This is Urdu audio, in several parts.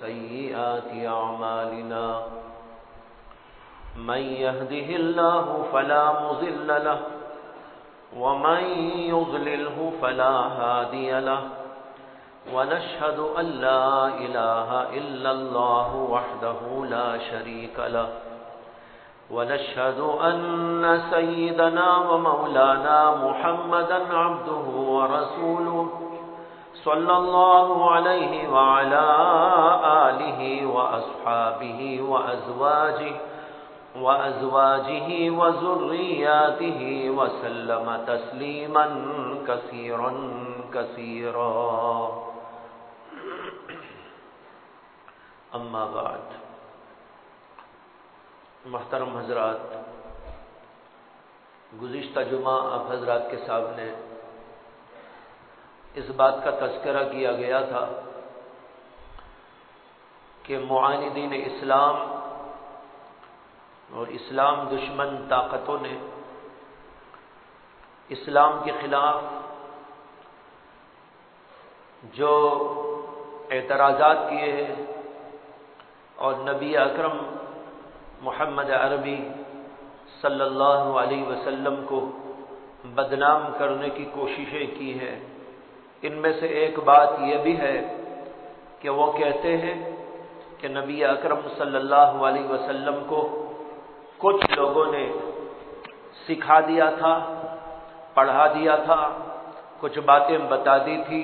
سيئات أعمالنا من يهده الله فلا مضل له ومن يضلله فلا هادي له ونشهد أن لا إله إلا الله وحده لا شريك له ونشهد أن سيدنا ومولانا محمدا عبده ورسوله صلى الله عليه وعلى آله وأصحابه وأزواجه وذرياته وسلم تسليما كثيرا كثيرا اما بعد. محترم حضرات، گزشتہ جمعہ آپ حضرات کے سامنے اس بات کا تذکرہ کیا گیا تھا کہ معاندین اسلام اور اسلام دشمن طاقتوں نے اسلام کے خلاف جو اعتراضات کیے ہیں اور نبی اکرم محمد عربی صلی اللہ علیہ وسلم کو بدنام کرنے کی کوششیں کی ہیں، ان میں سے ایک بات یہ بھی ہے کہ وہ کہتے ہیں کہ نبی اکرم صلی اللہ علیہ وسلم کو کچھ لوگوں نے سکھا دیا تھا، پڑھا دیا تھا، کچھ باتیں بتا دی تھی،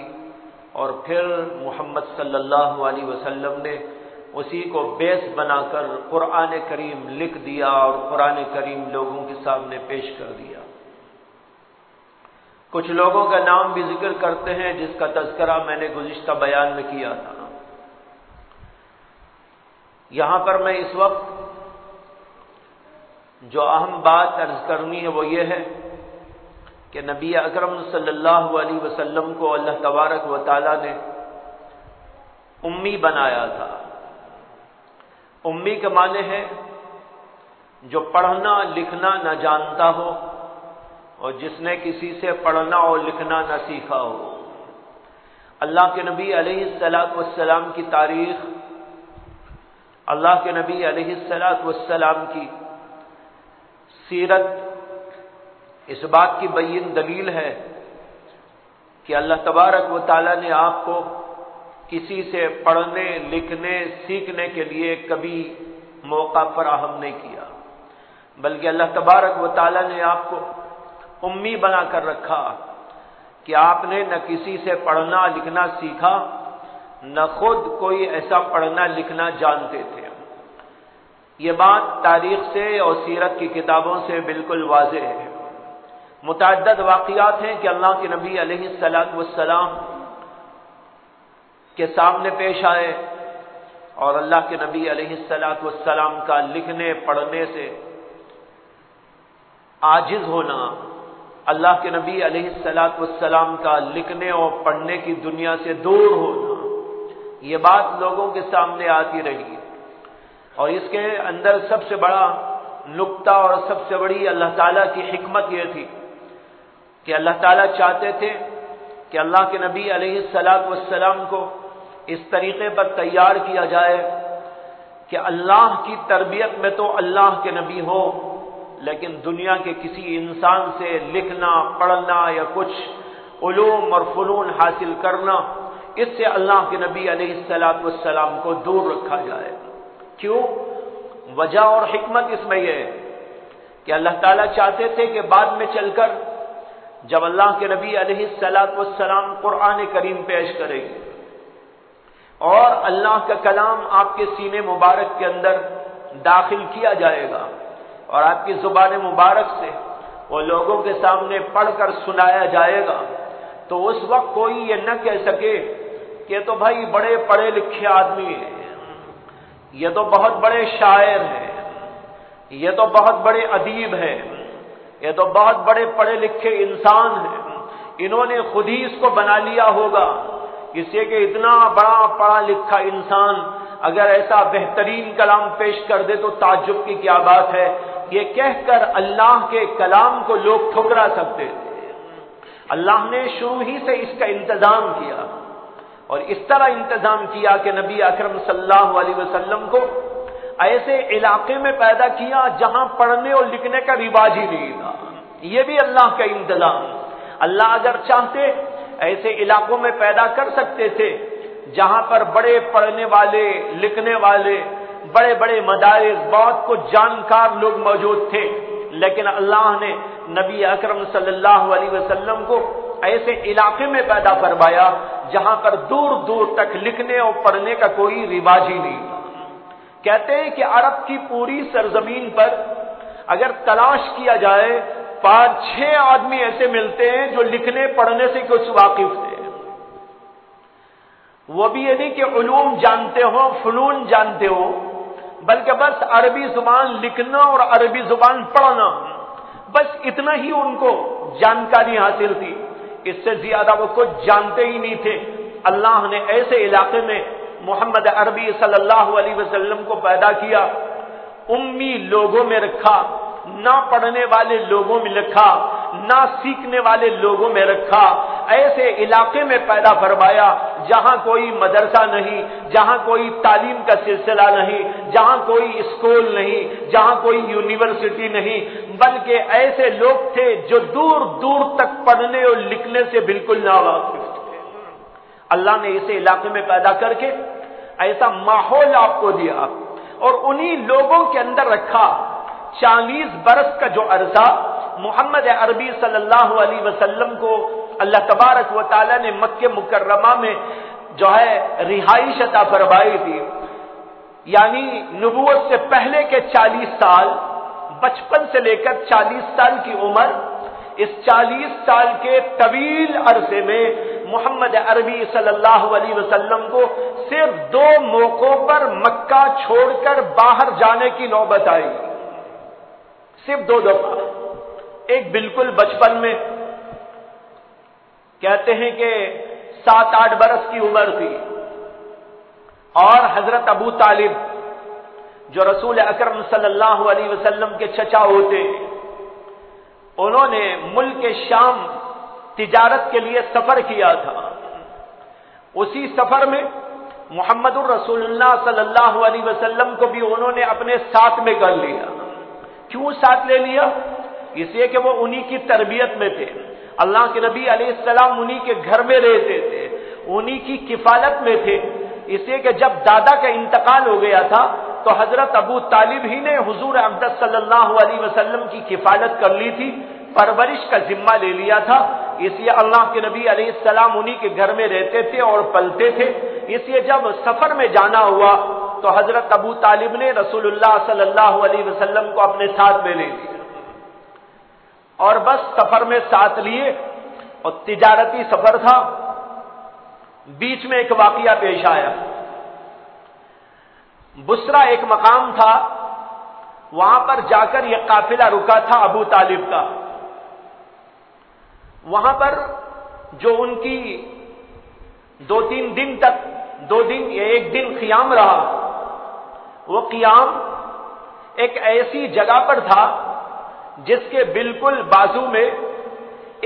اور پھر محمد صلی اللہ علیہ وسلم نے اسی کو بیس بنا کر قرآن کریم لکھ دیا اور قرآن کریم لوگوں کے سامنے پیش کر دیا۔ کچھ لوگوں کا نام بھی ذکر کرتے ہیں جس کا تذکرہ میں نے گزشتہ بیان میں کیا تھا۔ یہاں پر میں اس وقت جو اہم بات عرض کرنی ہے وہ یہ ہے کہ نبی اکرم صلی اللہ علیہ وسلم کو اللہ تبارک و تعالی نے امی بنایا تھا۔ امی کے معنی ہے جو پڑھنا لکھنا نہ جانتا ہو اور جس نے کسی سے پڑھنا اور لکھنا نہ سیکھا ہو۔ اللہ کے نبی علیہ السلام کی تاریخ، اللہ کے نبی علیہ السلام کی سیرت اس بات کی بین دلیل ہے کہ اللہ تبارک و تعالی نے آپ کو کسی سے پڑھنے لکھنے سیکھنے کے لیے کبھی موقع فراہم نہیں کیا، بلکہ اللہ تبارک و تعالی نے آپ کو امی بنا کر رکھا کہ آپ نے نہ کسی سے پڑھنا لکھنا سیکھا، نہ خود کوئی ایسا پڑھنا لکھنا جانتے تھے۔ یہ بات تاریخ سے اور سیرت کی کتابوں سے بالکل واضح ہے۔ متعدد واقعات ہیں کہ اللہ کے نبی علیہ السلام کے سامنے پیش آئے اور اللہ کے نبی علیہ السلام کا لکھنے پڑھنے سے عاجز ہونا، اللہ کے نبی علیہ السلام کا لکھنے اور پڑھنے کی دنیا سے دور ہونا، یہ بات لوگوں کے سامنے آتی رہی۔ اور اس کے اندر سب سے بڑا نقطہ اور سب سے بڑی اللہ تعالیٰ کی حکمت یہ تھی کہ اللہ تعالیٰ چاہتے تھے کہ اللہ کے نبی علیہ السلام کو اس طریقے پر تیار کیا جائے کہ اللہ کی تربیت میں تو اللہ کے نبی ہو، لیکن دنیا کے کسی انسان سے لکھنا پڑھنا یا کچھ علوم اور فنون حاصل کرنا، اس سے اللہ کے نبی علیہ السلام کو دور رکھا جائے۔ کیوں؟ وجہ اور حکمت اس میں یہ ہے کہ اللہ تعالیٰ چاہتے تھے کہ بعد میں چل کر جب اللہ کے نبی علیہ السلام قرآن کریم پیش کریں گے اور اللہ کا کلام آپ کے سینے مبارک کے اندر داخل کیا جائے گا اور آپ کی زبان مبارک سے وہ لوگوں کے سامنے پڑھ کر سنایا جائے گا، تو اس وقت کوئی یہ نہ کہہ سکے کہ تو بھائی بڑے پڑھے لکھے آدمی ہیں، یہ تو بہت بڑے شاعر ہیں، یہ تو بہت بڑے ادیب ہیں، یہ تو بہت بڑے پڑھے لکھے انسان ہیں، انہوں نے خود ہی اس کو بنا لیا ہوگا۔ اس سے کہ اتنا بڑا پڑھا لکھا انسان اگر ایسا بہترین کلام پیش کر دے تو تعجب کی کیا بات ہے، یہ کہہ کر اللہ کے کلام کو لوگ ٹھکرا سکتے تھے۔ اللہ نے شروع ہی سے اس کا انتظام کیا، اور اس طرح انتظام کیا کہ نبی اکرم صلی اللہ علیہ وسلم کو ایسے علاقے میں پیدا کیا جہاں پڑھنے اور لکھنے کا رواج ہی نہیں تھا. یہ بھی اللہ کا انتظام. اللہ اگر چاہتے ایسے علاقوں میں پیدا کر سکتے تھے جہاں پر بڑے پڑھنے والے لکھنے والے بڑے بڑے مدارس بہت کچھ جانکار لوگ موجود تھے، لیکن اللہ نے نبی اکرم صلی اللہ علیہ وسلم کو ایسے علاقے میں پیدا فرمایا جہاں پر دور دور تک لکھنے اور پڑھنے کا کوئی رواج ہی نہیں تھا. کہتے ہیں کہ عرب کی پوری سرزمین پر اگر تلاش کیا جائے 5-6 آدمی ایسے ملتے ہیں جو لکھنے پڑھنے سے کچھ واقف تھے. وہ بھی یہ نہیں کہ علوم جانتے ہو فنون جانتے ہو، بلکہ بس عربی زبان لکھنا اور عربی زبان پڑھنا، بس اتنا ہی ان کو جانکاری حاصل تھی. اس سے زیادہ وہ کچھ جانتے ہی نہیں تھے. اللہ نے ایسے علاقے میں محمد عربی صلی اللہ علیہ وسلم کو پیدا کیا، امی لوگوں میں رکھا، نہ پڑھنے والے لوگوں میں رکھا، نہ سیکھنے والے لوگوں میں رکھا. ایسے علاقے میں پیدا فرمایا جہاں کوئی مدرسہ نہیں، جہاں کوئی تعلیم کا سلسلہ نہیں، جہاں کوئی اسکول نہیں، جہاں کوئی یونیورسٹی نہیں، بلکہ ایسے لوگ تھے جو دور دور تک پڑھنے اور لکھنے سے بالکل ناواقف تھے. اللہ نے اسے علاقے میں پیدا کر کے ایسا ماحول آپ کو دیا اور انہی لوگوں کے اندر رکھا. 40 برس کا جو عرصہ محمد عربی صلی اللہ علیہ وسلم کو اللہ تبارک و تعالی نے مکہ مکرمہ میں جو ہے رہائش عطا فرمائی تھی، یعنی نبوت سے پہلے کے 40 سال، بچپن سے لے کر 40 سال کی عمر، اس 40 سال کے طویل عرصے میں محمد عربی صلی اللہ علیہ وسلم کو صرف 2 موقعوں پر مکہ چھوڑ کر باہر جانے کی نوبت آئی. صرف 2 دفعہ. ایک بالکل بچپن میں، کہتے ہیں کہ 7-8 برس کی عمر تھی، اور حضرت ابو طالب جو رسول اکرم صلی اللہ علیہ وسلم کے چچا ہوتے، انہوں نے ملک شام تجارت کے لیے سفر کیا تھا. اسی سفر میں محمد الرسول اللہ صلی اللہ علیہ وسلم کو بھی انہوں نے اپنے ساتھ میں کر لیا. کیوں ساتھ لے لیا؟ اس لیے کہ وہ انہی کی تربیت میں تھے. اللہ کے نبی علیہ السلام انہی کے گھر میں رہتے تھے، انہی کی کفالت میں تھے. اس لیے کہ جب دادا کا انتقال ہو گیا تھا تو حضرت ابو طالب ہی نے حضور اقدس صلی اللہ علیہ وسلم کی کفالت کر لی تھی، پرورش کا ذمہ لے لیا تھا. اس لیے اللہ کے نبی علیہ السلام انہی کے گھر میں رہتے تھے اور پلتے تھے. اس لیے جب سفر میں جانا ہوا تو حضرت ابو طالب نے رسول اللہ صلی اللہ علیہ وسلم کو اپنے ساتھ میں لے لیا اور بس سفر میں ساتھ لیے. اور تجارتی سفر تھا. بیچ میں ایک واقعہ پیش آیا. بسرا ایک مقام تھا، وہاں پر جا کر یہ قافلہ رکا تھا ابو طالب کا. وہاں پر جو ان کی 2-3 دن تک 2 دن یا 1 دن قیام رہا، وہ قیام ایک ایسی جگہ پر تھا جس کے بالکل بازو میں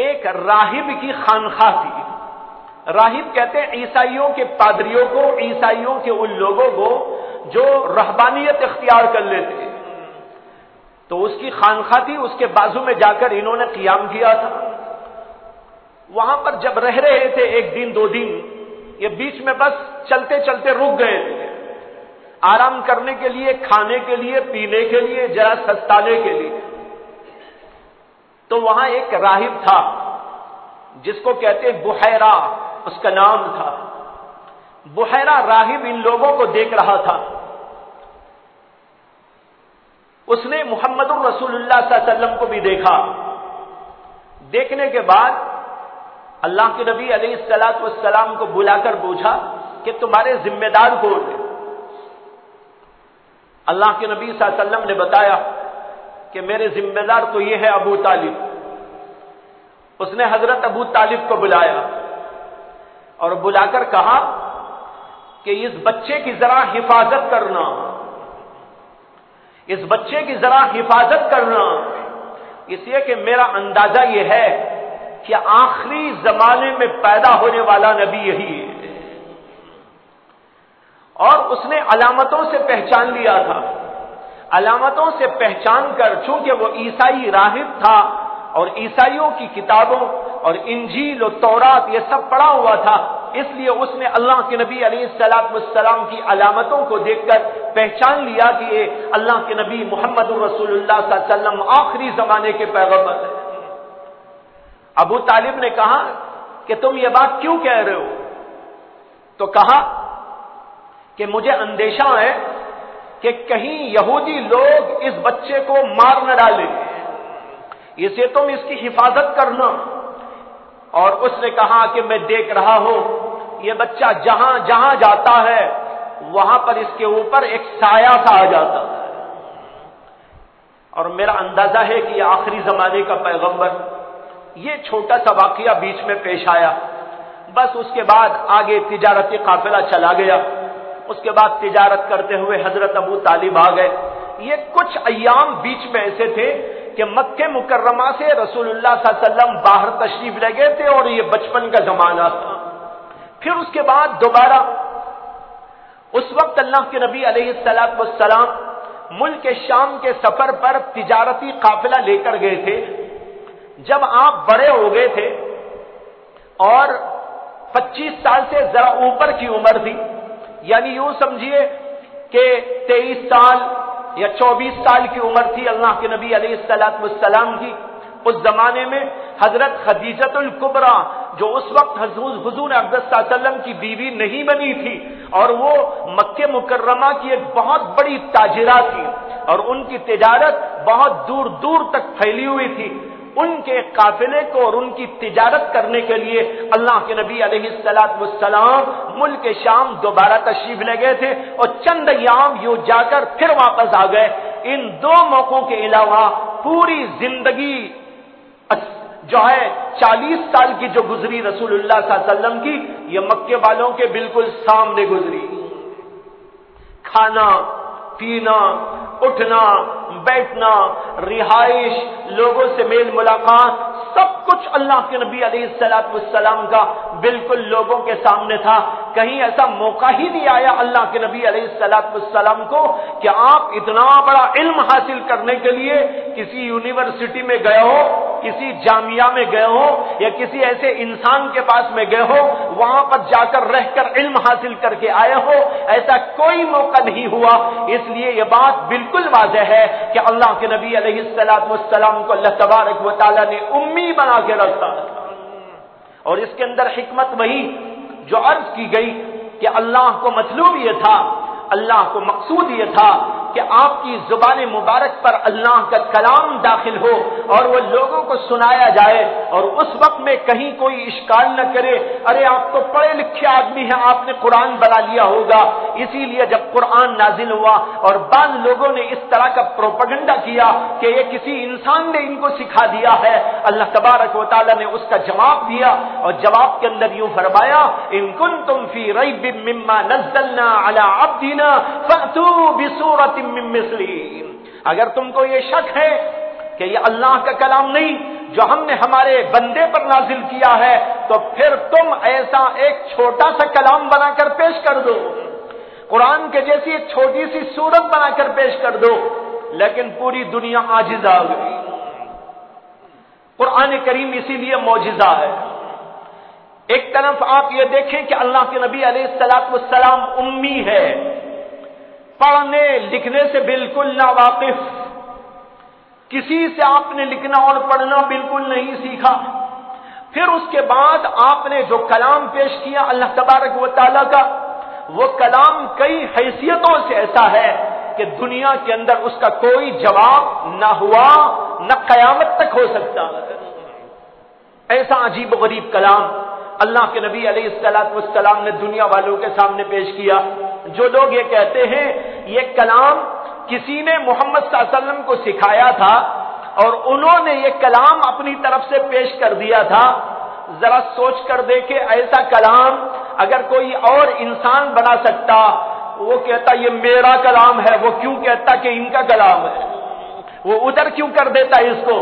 ایک راہب کی خانقاہ تھی. راہب کہتے ہیں عیسائیوں کے پادریوں کو، عیسائیوں کے ان لوگوں کو جو رہبانیت اختیار کر لیتے. تو اس کی خانقاہ تھی، اس کے بازو میں جا کر انہوں نے قیام کیا تھا. وہاں پر جب رہ رہے تھے 1 دن 2 دن، یہ بیچ میں بس چلتے چلتے رک گئے تھے، آرام کرنے کے لیے، کھانے کے لیے، پینے کے لیے، ذرا سستانے کے لیے. تو وہاں ایک راہب تھا جس کو کہتے بحیرہ، اس کا نام تھا. بحیرہ راہب ان لوگوں کو دیکھ رہا تھا. اس نے محمد الرسول اللہ صلی اللہ علیہ وسلم کو بھی دیکھا. دیکھنے کے بعد اللہ کے نبی علیہ الصلوۃ والسلام کو بلا کر پوچھا کہ تمہارے ذمہ دار کون ہیں؟ اللہ کے نبی صلی اللہ علیہ وسلم نے بتایا کہ میرے ذمہ دار تو یہ ہے ابو طالب. اس نے حضرت ابو طالب کو بلایا اور بلا کر کہا کہ اس بچے کی ذرا حفاظت کرنا، اس بچے کی ذرا حفاظت کرنا، اس لیے کہ میرا اندازہ یہ ہے کہ آخری زمانے میں پیدا ہونے والا نبی یہی ہے. اور اس نے علامتوں سے پہچان لیا تھا. علامتوں سے پہچان کر، چونکہ وہ عیسائی راہب تھا اور عیسائیوں کی کتابوں اور انجیل و تورات یہ سب پڑھا ہوا تھا، اس لیے اس نے اللہ کے نبی علیہ الصلوۃ والسلام کی علامتوں کو دیکھ کر پہچان لیا کہ یہ اللہ کے نبی محمد رسول اللہ صلی اللہ علیہ وسلم آخری زمانے کے پیغمبر ہیں. ابو طالب نے کہا کہ تم یہ بات کیوں کہہ رہے ہو؟ تو کہا کہ مجھے اندیشہ ہے کہ کہیں یہودی لوگ اس بچے کو مار نہ ڈالیں، اسے تم اس کی حفاظت کرنا. اور اس نے کہا کہ میں دیکھ رہا ہوں یہ بچہ جہاں جہاں جاتا ہے وہاں پر اس کے اوپر ایک سایہ سا آ جاتا ہے، اور میرا اندازہ ہے کہ یہ آخری زمانے کا پیغمبر. یہ چھوٹا سا واقعہ بیچ میں پیش آیا، بس اس کے بعد آگے تجارتی قافلہ چلا گیا. اس کے بعد تجارت کرتے ہوئے حضرت ابو طالب آ گئے. یہ کچھ ایام بیچ میں ایسے تھے کہ مکہ مکرمہ سے رسول اللہ صلی اللہ علیہ وسلم باہر تشریف لے گئے تھے اور یہ بچپن کا زمانہ تھا. پھر اس کے بعد دوبارہ اس وقت اللہ کے نبی علیہ الصلوۃ والسلام ملک شام کے سفر پر تجارتی قافلہ لے کر گئے تھے. جب آپ بڑے ہو گئے تھے اور 25 سال سے ذرا اوپر کی عمر تھی، یعنی یوں سمجھیے کہ 23 سال یا 24 سال کی عمر تھی اللہ کے نبی علیہ الصلوۃ والسلام کی. اس زمانے میں حضرت خدیجۃ الکبریٰ جو اس وقت حضور اقدس صلی اللہ علیہ وسلم کی بیوی نہیں بنی تھی اور وہ مکہ مکرمہ کی ایک بہت بڑی تاجرہ تھی اور ان کی تجارت بہت دور دور تک پھیلی ہوئی تھی. ان کے قافلے کو اور ان کی تجارت کرنے کے لیے اللہ کے نبی علیہ الصلوۃ والسلام ملک شام دوبارہ تشریف لے گئے تھے اور چند ایام یوں جا کر پھر واپس آ گئے. ان دو موقعوں کے علاوہ پوری زندگی جو ہے 40 سال کی جو گزری رسول اللہ صلی اللہ علیہ وسلم کی، یہ مکے والوں کے بالکل سامنے گزری. کھانا پینا، اٹھنا بیٹھنا، رہائش، لوگوں سے میل ملاقات، سب کچھ اللہ کے نبی علیہ الصلوۃ والسلام کا بالکل لوگوں کے سامنے تھا. کہیں ایسا موقع ہی نہیں آیا اللہ کے نبی علیہ الصلوۃ والسلام کو کہ آپ اتنا بڑا علم حاصل کرنے کے لیے کسی یونیورسٹی میں گئے ہو، کسی جامعہ میں گئے ہو یا کسی ایسے انسان کے پاس میں گئے ہو وہاں پر جا کر رہ کر علم حاصل کر کے آئے ہو. ایسا کوئی موقع نہیں ہوا. اس لیے یہ بات بالکل واضح ہے کہ اللہ کے نبی علیہ الصلوۃ والسلام کو اللہ تبارک و تعالی نے امی بنا کے رکھا. اور اس کے اندر حکمت وہی جو عرض کی گئی کہ اللہ کو مطلوب یہ تھا، اللہ کو مقصود یہ تھا کہ آپ کی زبان مبارک پر اللہ کا کلام داخل ہو اور وہ لوگوں کو سنایا جائے اور اس وقت میں کہیں کوئی اشکال نہ کرے، ارے آپ تو پڑھے لکھے آدمی ہیں، آپ نے قرآن بنا لیا ہوگا. اسی لیے جب قرآن نازل ہوا اور بعض لوگوں نے اس طرح کا پروپیگنڈا کیا کہ یہ کسی انسان نے ان کو سکھا دیا ہے، اللہ تبارک و تعالی نے اس کا جواب دیا اور جواب کے اندر یوں فرمایا، ان کنتم فی ریب مما نزلنا علی عبدنا فأتوا بسورۃ من مثلہ. اگر تم کو یہ شک ہے کہ یہ اللہ کا کلام نہیں جو ہم نے ہمارے بندے پر نازل کیا ہے، تو پھر تم ایسا ایک چھوٹا سا کلام بنا کر پیش کر دو، قرآن کے جیسی ایک چھوٹی سی سورت بنا کر پیش کر دو. لیکن پوری دنیا عاجز آ گئی. قرآن کریم اسی لیے معجزہ ہے. ایک طرف آپ یہ دیکھیں کہ اللہ کے نبی علیہ الصلوۃ والسلام امی ہے، پڑھنے لکھنے سے بالکل ناواقف، کسی سے آپ نے لکھنا اور پڑھنا بالکل نہیں سیکھا. پھر اس کے بعد آپ نے جو کلام پیش کیا اللہ تبارک و تعالیٰ کا، وہ کلام کئی حیثیتوں سے ایسا ہے کہ دنیا کے اندر اس کا کوئی جواب نہ ہوا نہ قیامت تک ہو سکتا ہے. ایسا عجیب و غریب کلام اللہ کے نبی علیہ الصلوۃ والسلام نے دنیا والوں کے سامنے پیش کیا. جو لوگ یہ کہتے ہیں یہ کلام کسی نے محمد صلی اللہ علیہ وسلم کو سکھایا تھا اور انہوں نے یہ کلام اپنی طرف سے پیش کر دیا تھا، ذرا سوچ کر دیکھے ایسا کلام اگر کوئی اور انسان بنا سکتا، وہ کہتا یہ میرا کلام ہے، وہ کیوں کہتا کہ ان کا کلام ہے؟ وہ ادھر کیوں کر دیتا اس کو؟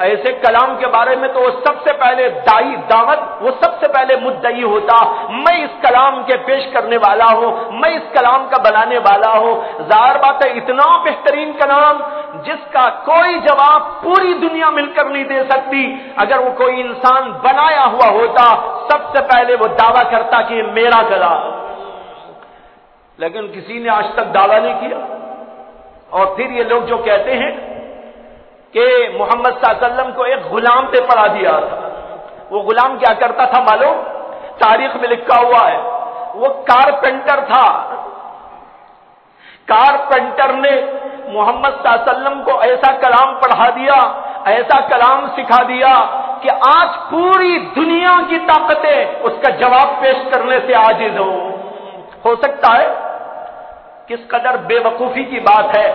ایسے کلام کے بارے میں تو وہ سب سے پہلے دائی دعوت، وہ سب سے پہلے مدعی ہوتا، میں اس کلام کے پیش کرنے والا ہوں، میں اس کلام کا بنانے والا ہوں۔ ظاہر بات ہے اتنا بہترین کلام جس کا کوئی جواب پوری دنیا مل کر نہیں دے سکتی، اگر وہ کوئی انسان بنایا ہوا ہوتا سب سے پہلے وہ دعویٰ کرتا کہ یہ میرا کلام، لیکن کسی نے آج تک دعویٰ نہیں کیا۔ اور پھر یہ لوگ جو کہتے ہیں کہ محمد صلی اللہ علیہ وسلم کو ایک غلام پہ پڑھا دیا تھا، وہ غلام کیا کرتا تھا معلوم؟ تاریخ میں لکھا ہوا ہے وہ کارپینٹر تھا۔ کارپینٹر نے محمد صلی اللہ علیہ وسلم کو ایسا کلام پڑھا دیا، ایسا کلام سکھا دیا کہ آج پوری دنیا کی طاقتیں اس کا جواب پیش کرنے سے عاجز ہو سکتا ہے؟ کس قدر بے وقوفی کی بات ہے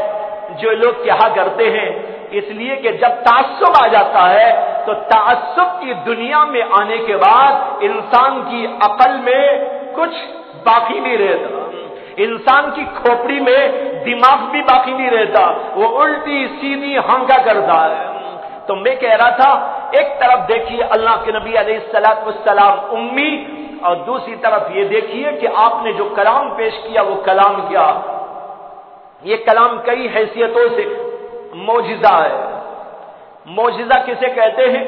جو لوگ کہا کرتے ہیں، اس لیے کہ جب تعصب آ جاتا ہے تو تعصب کی دنیا میں آنے کے بعد انسان کی عقل میں کچھ باقی نہیں رہتا، انسان کی کھوپڑی میں دماغ بھی باقی نہیں رہتا، وہ الٹی سیدھی ہانکا کرتا ہے۔ تو میں کہہ رہا تھا ایک طرف دیکھیے اللہ کے نبی علیہ الصلوۃ والسلام امی، اور دوسری طرف یہ دیکھیے کہ آپ نے جو کلام پیش کیا وہ کلام کیا، یہ کلام کئی حیثیتوں سے معجزہ ہے۔ معجزہ کسے کہتے ہیں؟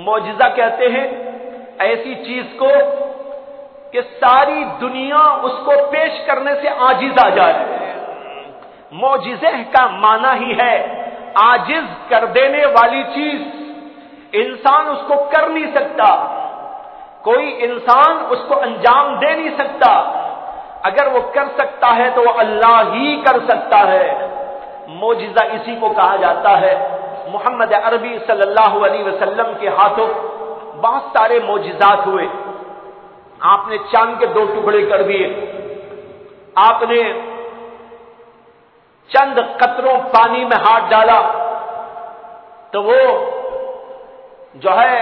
معجزہ کہتے ہیں ایسی چیز کو کہ ساری دنیا اس کو پیش کرنے سے عاجز آ جائے۔ معجزے کا معنی ہی ہے عاجز کر دینے والی چیز، انسان اس کو کر نہیں سکتا، کوئی انسان اس کو انجام دے نہیں سکتا، اگر وہ کر سکتا ہے تو وہ اللہ ہی کر سکتا ہے۔ معجزہ اسی کو کہا جاتا ہے۔ محمد عربی صلی اللہ علیہ وسلم کے ہاتھوں بہت سارے معجزات ہوئے۔ آپ نے چاند کے 2 ٹکڑے کر دیے، آپ نے چند قطروں پانی میں ہاتھ ڈالا تو وہ جو ہے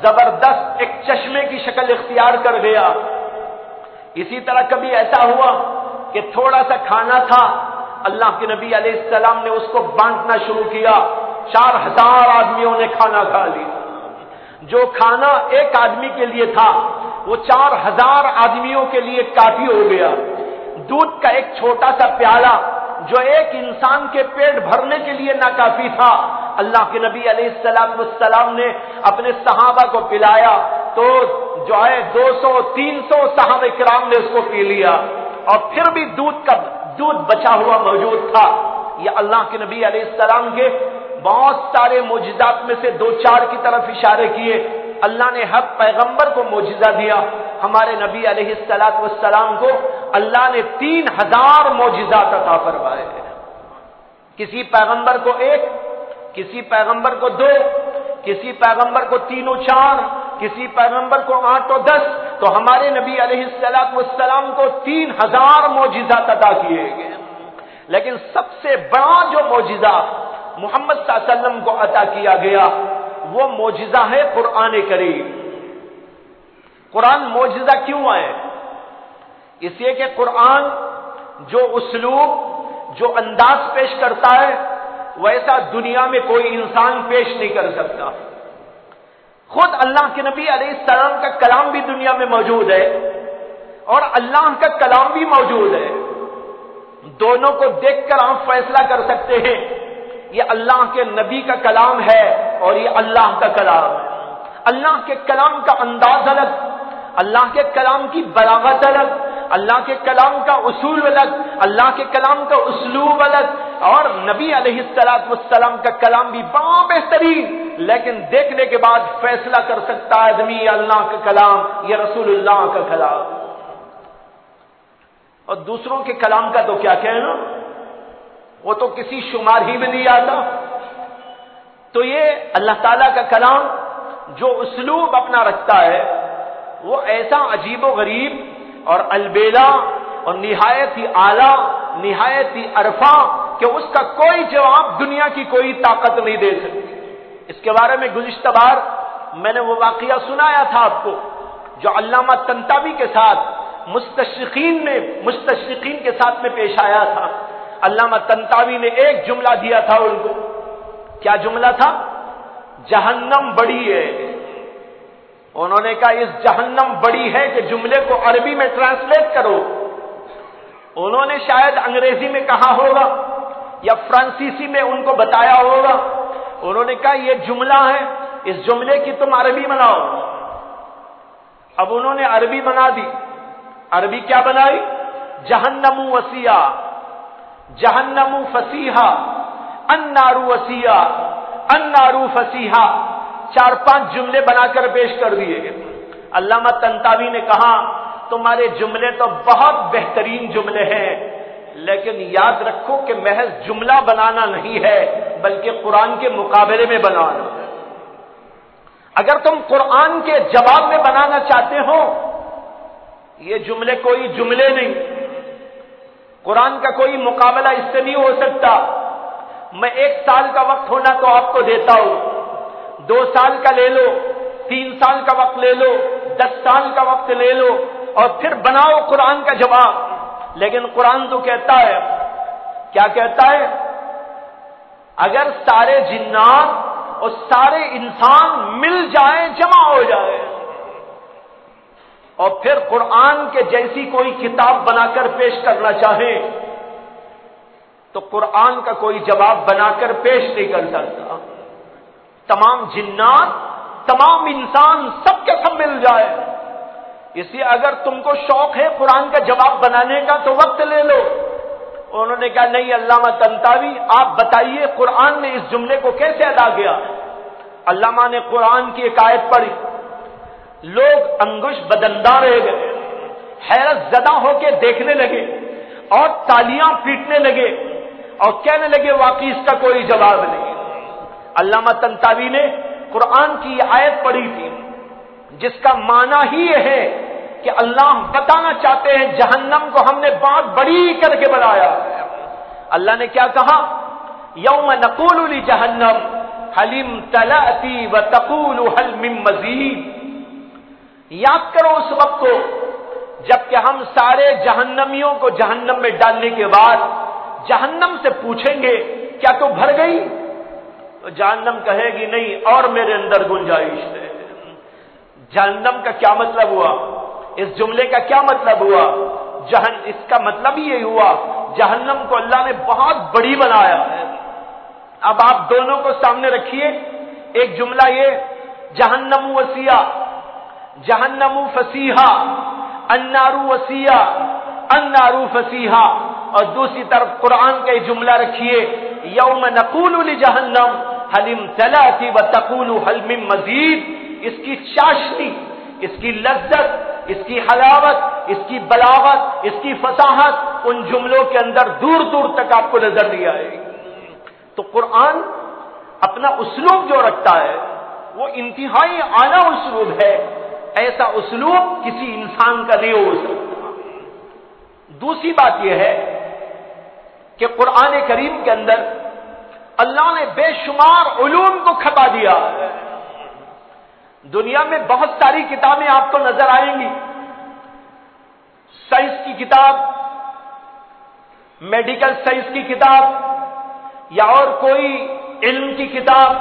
زبردست ایک چشمے کی شکل اختیار کر گیا۔ اسی طرح کبھی ایسا ہوا کہ تھوڑا سا کھانا تھا، اللہ کے نبی علیہ السلام نے اس کو بانٹنا شروع کیا، 4000 آدمیوں نے کھانا کھا لیا۔ جو کھانا ایک آدمی کے لیے تھا وہ 4000 آدمیوں کے لیے کافی ہو گیا۔ دودھ کا ایک چھوٹا سا پیالہ جو ایک انسان کے پیٹ بھرنے کے لیے ناکافی تھا، اللہ کے نبی علیہ السلام نے اپنے صحابہ کو پلایا تو جو ہے 200-300 صحابہ کرام نے اس کو پی لیا، اور پھر بھی دودھ بچا ہوا موجود تھا۔ یہ اللہ کے نبی علیہ السلام کے بہت سارے معجزات میں سے 2-4 کی طرف اشارے کیے۔ اللہ نے ہر پیغمبر کو معجزہ دیا، ہمارے نبی علیہ السلام کو اللہ نے 3000 معجزات عطا فرمائے، کسی پیغمبر کو 1، کسی پیغمبر کو 2، کسی پیغمبر کو 3 و 4، کسی پیغمبر کو 8 و 10، تو ہمارے نبی علیہ السلام کو 3000 معجزات عطا کیے گئے۔ لیکن سب سے بڑا جو معجزہ محمد صلی اللہ علیہ وسلم کو عطا کیا گیا وہ معجزہ ہے قرآن کریم۔ قرآن معجزہ کیوں ہے؟ اس لیے کہ قرآن جو اسلوب، جو انداز پیش کرتا ہے ویسا دنیا میں کوئی انسان پیش نہیں کر سکتا۔ خود اللہ کے نبی علیہ السلام کا کلام بھی دنیا میں موجود ہے اور اللہ کا کلام بھی موجود ہے، دونوں کو دیکھ کر آپ فیصلہ کر سکتے ہیں یہ اللہ کے نبی کا کلام ہے اور یہ اللہ کا کلام ہے۔ اللہ کے کلام کا انداز الگ، اللہ کے کلام کی بلاغت الگ، اللہ کے کلام کا اصول الگ، اللہ کے کلام کا اسلوب الگ، اور نبی علیہ السلام کا کلام بھی بڑا بہترین، لیکن دیکھنے کے بعد فیصلہ کر سکتا ہے آدمی یہ اللہ کا کلام، یہ رسول اللہ کا کلام۔ اور دوسروں کے کلام کا تو کیا کہنا، وہ تو کسی شمار ہی میں نہیں آتا۔ تو یہ اللہ تعالیٰ کا کلام جو اسلوب اپنا رکھتا ہے وہ ایسا عجیب و غریب اور البیلا اور نہایت ہی اعلیٰ، نہایت ہی عرفہ کہ اس کا کوئی جواب دنیا کی کوئی طاقت نہیں دے سکتی۔ اس کے بارے میں گزشتہ بار میں نے وہ واقعہ سنایا تھا آپ کو جو علامہ طنطاوی کے ساتھ مستشرقین کے ساتھ میں پیش آیا تھا۔ علامہ طنطاوی نے ایک جملہ دیا تھا ان کو، کیا جملہ تھا؟ جہنم بڑی ہے۔ انہوں نے کہا اس جہنم بڑی ہے کہ جملے کو عربی میں ٹرانسلیٹ کرو۔ انہوں نے شاید انگریزی میں کہا ہوگا یا فرانسیسی میں ان کو بتایا ہوگا۔ انہوں نے کہا یہ جملہ ہے، اس جملے کی تم عربی بناؤ۔ اب انہوں نے عربی بنا دی۔ عربی کیا بنائی؟ جہنم وسیع، جہنم فسیحا، النار وسیع، النار فسیحا، 4-5 جملے بنا کر پیش کر دیے گئے۔ علامہ طنطاوی نے کہا تمہارے جملے تو بہت بہترین جملے ہیں، لیکن یاد رکھو کہ محض جملہ بنانا نہیں ہے بلکہ قرآن کے مقابلے میں بنانا ہے۔ اگر تم قرآن کے جواب میں بنانا چاہتے ہو، یہ جملے کوئی جملے نہیں، قرآن کا کوئی مقابلہ اس سے نہیں ہو سکتا۔ میں 1 سال کا وقت ہونا تو آپ کو دیتا ہوں، 2 سال کا لے لو، 3 سال کا وقت لے لو، 10 سال کا وقت لے لو اور پھر بناؤ قرآن کا جواب۔ لیکن قرآن تو کہتا ہے، کیا کہتا ہے؟ اگر سارے جنات اور سارے انسان مل جائیں، جمع ہو جائے اور پھر قرآن کے جیسی کوئی کتاب بنا کر پیش کرنا چاہے تو قرآن کا کوئی جواب بنا کر پیش نہیں کر سکتا۔ تمام جنات، تمام انسان سب کے سب مل جائے۔ اس لیے اگر تم کو شوق ہے قرآن کا جواب بنانے کا تو وقت لے لو۔ انہوں نے کہا نہیں علامہ طنطاوی آپ بتائیے قرآن نے اس جملے کو کیسے ادا کیا؟ علامہ نے قرآن کی ایک آیت پڑھی، لوگ انگوش بدندہ رہ گئے، حیرت زدہ ہو کے دیکھنے لگے اور تالیاں پیٹنے لگے اور کہنے لگے واقعی اس کا کوئی جواب نہیں۔ علامہ طنطاوی نے قرآن کی یہ آیت پڑھی تھی جس کا معنی ہی یہ ہے کہ اللہ بتانا چاہتے ہیں جہنم کو ہم نے بہت بڑی کر کے بنایا۔ اللہ نے کیا کہا؟ یوم نقول لجہنم هل امتلأت وتقول هل من مزید۔ یاد کرو اس وقت کو جب کہ ہم سارے جہنمیوں کو جہنم میں ڈالنے کے بعد جہنم سے پوچھیں گے کیا تو بھر گئی؟ تو جہنم کہے گی نہیں اور میرے اندر گنجائش ہے۔ جہنم کا کیا مطلب ہوا؟ اس جملے کا کیا مطلب ہوا؟ اس کا مطلب یہ ہوا جہنم کو اللہ نے بہت بڑی بنایا ہے۔ اب آپ دونوں کو سامنے رکھیے، ایک جملہ یہ جہنم وسیع، جہنم فسیحا، النار وسیع، النار فسیحا، اور دوسری طرف قرآن کا یہ جملہ رکھیے یوم نقول لجہنم هل امتلأت وتقول هل من مزید۔ اس کی چاشنی، اس کی لذت، اس کی حلاوت، اس کی بلاغت، اس کی فصاحت ان جملوں کے اندر دور دور تک آپ کو نظر نہیں آئے گی۔ تو قرآن اپنا اسلوب جو رکھتا ہے وہ انتہائی اعلیٰ اسلوب ہے، ایسا اسلوب کسی انسان کا نہیں ہو سکتا۔ دوسری بات یہ ہے کہ قرآن کریم کے اندر اللہ نے بے شمار علوم کو کھپا دیا ہے۔ دنیا میں بہت ساری کتابیں آپ کو نظر آئیں گی، سائنس کی کتاب، میڈیکل سائنس کی کتاب یا اور کوئی علم کی کتاب،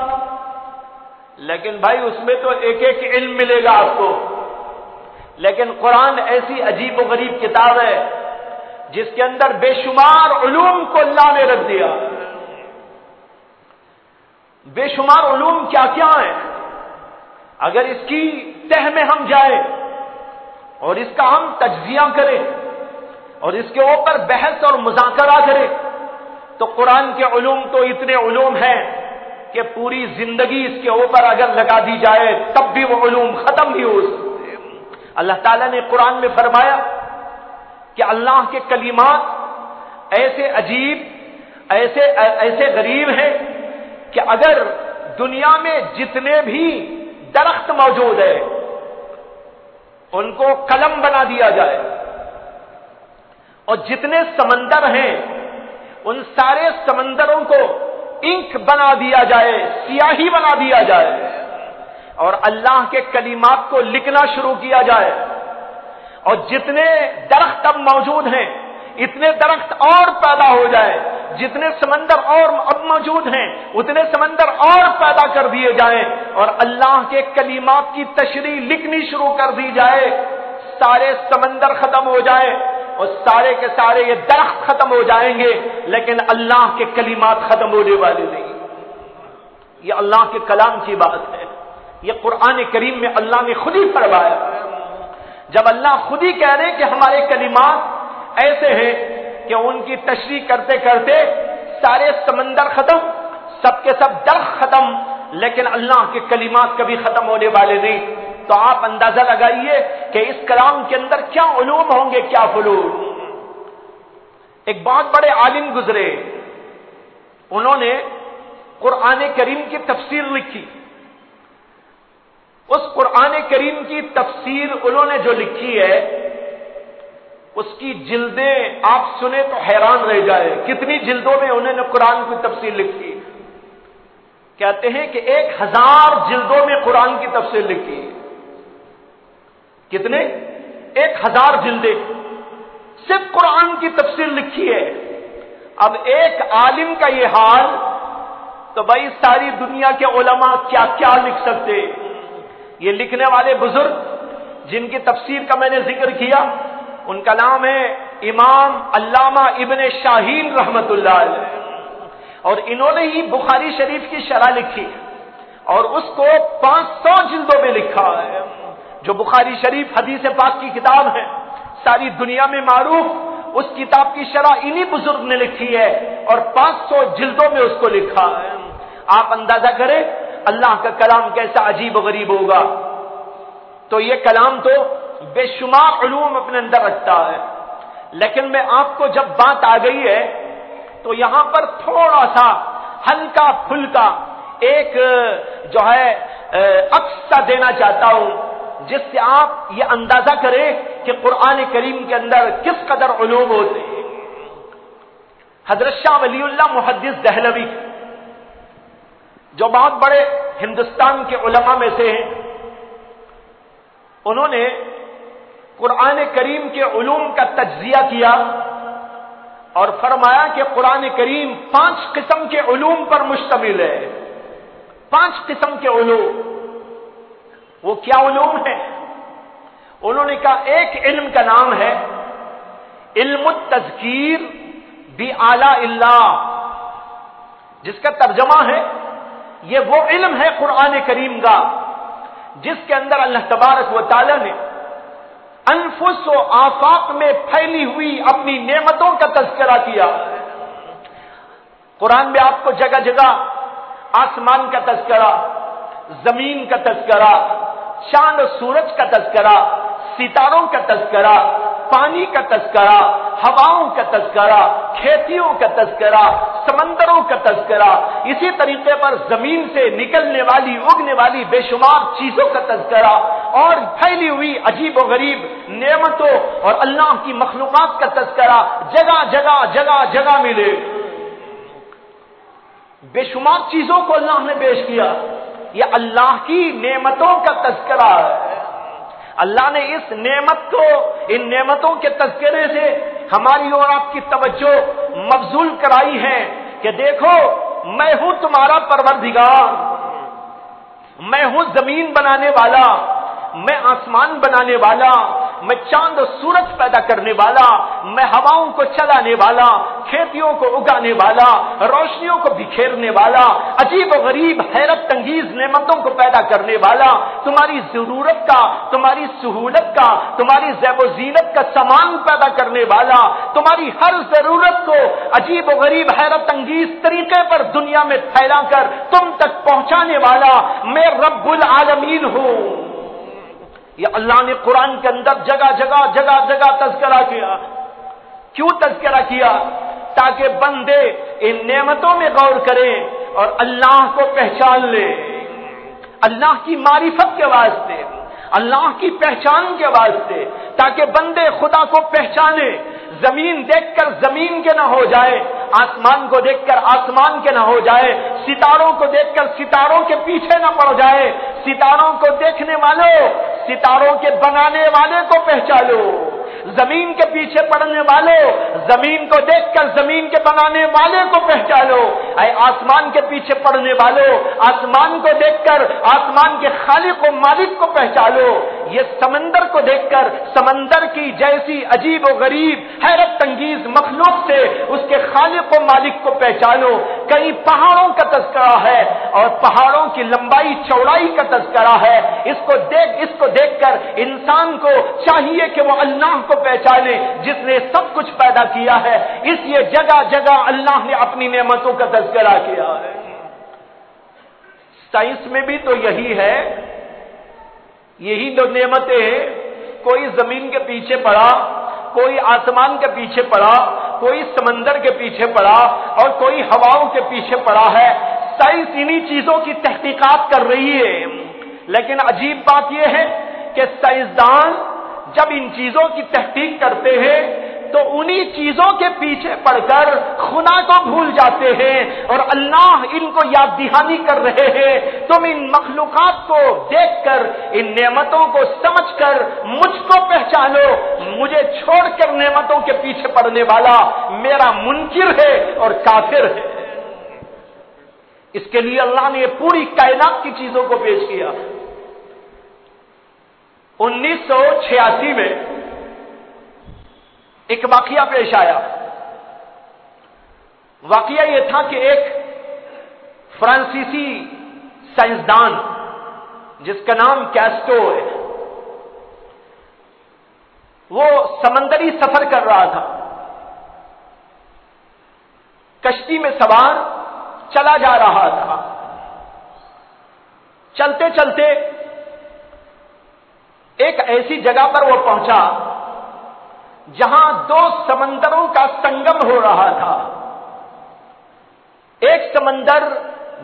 لیکن بھائی اس میں تو ایک ایک علم ملے گا آپ کو۔ لیکن قرآن ایسی عجیب و غریب کتاب ہے جس کے اندر بے شمار علوم کو اللہ نے رکھ دیا۔ بے شمار علوم کیا کیا ہیں؟ اگر اس کی تہ میں ہم جائیں اور اس کا ہم تجزیہ کریں اور اس کے اوپر بحث اور مذاکرہ کریں تو قرآن کے علوم تو اتنے علوم ہیں کہ پوری زندگی اس کے اوپر اگر لگا دی جائے تب بھی وہ علوم ختم نہیں ہو سکتے۔ اللہ تعالیٰ نے قرآن میں فرمایا کہ اللہ کے کلمات ایسے عجیب، ایسے غریب ہیں کہ اگر دنیا میں جتنے بھی درخت موجود ہے ان کو قلم بنا دیا جائے اور جتنے سمندر ہیں ان سارے سمندروں کو انک بنا دیا جائے، سیاہی بنا دیا جائے اور اللہ کے کلمات کو لکھنا شروع کیا جائے اور جتنے درخت اب موجود ہیں اتنے درخت اور پیدا ہو جائے جتنے سمندر اور اب موجود ہیں اتنے سمندر اور پیدا کر دیے جائیں اور اللہ کے کلمات کی تشریح لکھنی شروع کر دی جائے، سارے سمندر ختم ہو جائیں اور سارے کے سارے یہ درخت ختم ہو جائیں گے، لیکن اللہ کے کلمات ختم ہونے والے نہیں۔ یہ اللہ کے کلام کی بات ہے، یہ قرآن کریم میں اللہ نے خود ہی فرمایا۔ جب اللہ خود ہی کہہ رہے کہ ہمارے کلمات ایسے ہیں کہ ان کی تشریح کرتے کرتے سارے سمندر ختم، سب کے سب درخت ختم، لیکن اللہ کے کلمات کبھی ختم ہونے والے نہیں، تو آپ اندازہ لگائیے کہ اس کلام کے اندر کیا علوم ہوں گے، کیا فنون۔ ایک بہت بڑے عالم گزرے، انہوں نے قرآن کریم کی تفسیر لکھی۔ اس قرآن کریم کی تفسیر انہوں نے جو لکھی ہے اس کی جلدیں آپ سنیں تو حیران رہ جائے، کتنی جلدوں میں انہوں نے قرآن کی تفسیر لکھی۔ کہتے ہیں کہ 1000 جلدوں میں قرآن کی تفسیر لکھی۔ کتنے؟ 1000 جلدیں صرف قرآن کی تفسیر لکھی ہے۔ اب ایک عالم کا یہ حال تو بھائی ساری دنیا کے علماء کیا کیا لکھ سکتے۔ یہ لکھنے والے بزرگ جن کی تفسیر کا میں نے ذکر کیا ان کا نام ہے امام علامہ ابن شاہین رحمت اللہ علیہ، اور انہوں نے ہی بخاری شریف کی شرح لکھی اور اس کو 500 جلدوں میں لکھا ہے۔ جو بخاری شریف حدیث پاک کی کتاب ہے، ساری دنیا میں معروف، اس کتاب کی شرح انہی بزرگ نے لکھی ہے اور 500 جلدوں میں اس کو لکھا ہے۔ آپ اندازہ کریں اللہ کا کلام کیسا عجیب و غریب ہوگا۔ تو یہ کلام تو بے شمار علوم اپنے اندر رکھتا ہے، لیکن میں آپ کو جب بات آ گئی ہے تو یہاں پر تھوڑا سا ہلکا پھلکا ایک جو ہے عکس دینا چاہتا ہوں جس سے آپ یہ اندازہ کریں کہ قرآن کریم کے اندر کس قدر علوم ہوتے ہیں۔ حضرت شاہ ولی اللہ محدث دہلوی جو بہت بڑے ہندوستان کے علماء میں سے ہیں، انہوں نے قرآن کریم کے علوم کا تجزیہ کیا اور فرمایا کہ قرآن کریم 5 قسم کے علوم پر مشتمل ہے۔ 5 قسم کے علوم، وہ کیا علوم ہے؟ انہوں نے کہا ایک علم کا نام ہے علم التذکیر بآلاء اللہ، جس کا ترجمہ ہے یہ وہ علم ہے قرآن کریم کا جس کے اندر اللہ تبارک و تعالی نے انفس و آفاق میں پھیلی ہوئی اپنی نعمتوں کا تذکرہ کیا۔ قرآن میں آپ کو جگہ جگہ آسمان کا تذکرہ، زمین کا تذکرہ، چاند و سورج کا تذکرہ، ستاروں کا تذکرہ، پانی کا تذکرہ، ہواؤں کا تذکرہ، کھیتیوں کا تذکرہ، سمندروں کا تذکرہ، اسی طریقے پر زمین سے نکلنے والی اگنے والی بے شمار چیزوں کا تذکرہ اور پھیلی ہوئی عجیب و غریب نعمتوں اور اللہ کی مخلوقات کا تذکرہ جگہ جگہ جگہ جگہ ملے۔ بے شمار چیزوں کو اللہ نے پیش کیا، یہ اللہ کی نعمتوں کا تذکرہ ہے۔ اللہ نے اس نعمت کو، ان نعمتوں کے تذکرے سے ہماری اور آپ کی توجہ مبذول کرائی ہے کہ دیکھو میں ہوں تمہارا پروردگار، میں ہوں زمین بنانے والا، میں آسمان بنانے والا، میں چاند و سورج پیدا کرنے والا، میں ہواؤں کو چلانے والا، کھیتیوں کو اگانے والا، روشنیوں کو بکھیرنے والا، عجیب و غریب حیرت انگیز نعمتوں کو پیدا کرنے والا، تمہاری ضرورت کا، تمہاری سہولت کا، تمہاری زیب و زینت کا سامان پیدا کرنے والا، تمہاری ہر ضرورت کو عجیب و غریب حیرت انگیز طریقے پر دنیا میں پھیلا کر تم تک پہنچانے والا میں رب العالمین ہوں۔ یہ اللہ نے قرآن کے اندر جگہ جگہ جگہ جگہ تذکرہ کیا۔ کیوں تذکرہ کیا؟ تاکہ بندے ان نعمتوں میں غور کریں اور اللہ کو پہچان لیں، اللہ کی معرفت کے واسطے، اللہ کی پہچان کے واسطے، تاکہ بندے خدا کو پہچانے، زمین دیکھ کر زمین کے نہ ہو جائے، آسمان کو دیکھ کر آسمان کے نہ ہو جائے، ستاروں کو دیکھ کر ستاروں کے پیچھے نہ پڑ جائے، ستاروں کو دیکھنے والوں ستاروں کے بنانے والے کو پہچانو۔ زمین کے پیچھے پڑنے والوں، زمین کو دیکھ کر زمین کے بنانے والے کو پہچانو، اے آسمان کے پیچھے پڑنے والوں، آسمان کو دیکھ کر آسمان کے خالق و مالک کو پہچانو، یہ سمندر کو دیکھ کر سمندر کی جیسی عجیب و غریب حیرت انگیز مخلوق سے اس کے خالق و مالک کو پہچانو۔ کئی پہاڑوں کا تذکرہ ہے اور پہاڑوں کی لمبائی چوڑائی کا تذکرہ ہے، اس کو دیکھ کر انسان کو چاہیے کہ وہ اللہ کو پہچانے جس نے سب کچھ پیدا کیا ہے، اس لیے جگہ جگہ اللہ نے اپنی نعمتوں کا تذکرہ کیا ہے۔ سائنس میں بھی تو یہی ہے، یہی دو نعمتیں ہیں، کوئی زمین کے پیچھے پڑا، کوئی آسمان کے پیچھے پڑا، کوئی سمندر کے پیچھے پڑا اور کوئی ہواؤں کے پیچھے پڑا ہے۔ سائنس انہی چیزوں کی تحقیقات کر رہی ہے، لیکن عجیب بات یہ ہے کہ سائنسدان جب ان چیزوں کی تحقیق کرتے ہیں تو انہی چیزوں کے پیچھے پڑ کر خدا کو بھول جاتے ہیں، اور اللہ ان کو یاد دہانی کر رہے ہیں، تم ان مخلوقات کو دیکھ کر، ان نعمتوں کو سمجھ کر مجھ کو پہچانو، مجھے چھوڑ کر نعمتوں کے پیچھے پڑنے والا میرا منکر ہے اور کافر ہے۔ اس کے لیے اللہ نے یہ پوری کائنات کی چیزوں کو پیش کیا۔ 1986 میں ایک واقعہ پیش آیا۔ واقعہ یہ تھا کہ ایک فرانسیسی سائنسدان جس کا نام کیسٹو ہے، وہ سمندری سفر کر رہا تھا، کشتی میں سوار چلا جا رہا تھا۔ چلتے چلتے ایک ایسی جگہ پر وہ پہنچا جہاں دو سمندروں کا سنگم ہو رہا تھا۔ ایک سمندر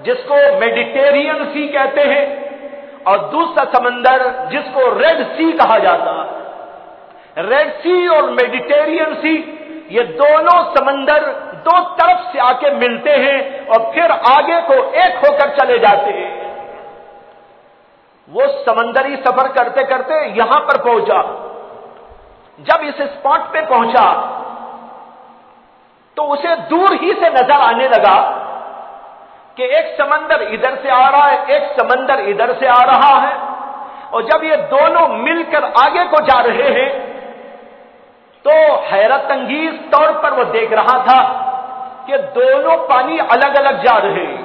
جس کو میڈیٹرینین سی کہتے ہیں اور دوسرا سمندر جس کو ریڈ سی کہا جاتا ہے۔ ریڈ سی اور میڈیٹرینین سی یہ دونوں سمندر دو طرف سے آ کے ملتے ہیں اور پھر آگے کو ایک ہو کر چلے جاتے ہیں۔ وہ سمندری سفر کرتے کرتے یہاں پر پہنچا۔ جب اس اسپاٹ پہ پہنچا تو اسے دور ہی سے نظر آنے لگا کہ ایک سمندر ادھر سے آ رہا ہے، ایک سمندر ادھر سے آ رہا ہے، اور جب یہ دونوں مل کر آگے کو جا رہے ہیں تو حیرت انگیز طور پر وہ دیکھ رہا تھا کہ دونوں پانی الگ الگ جا رہے ہیں۔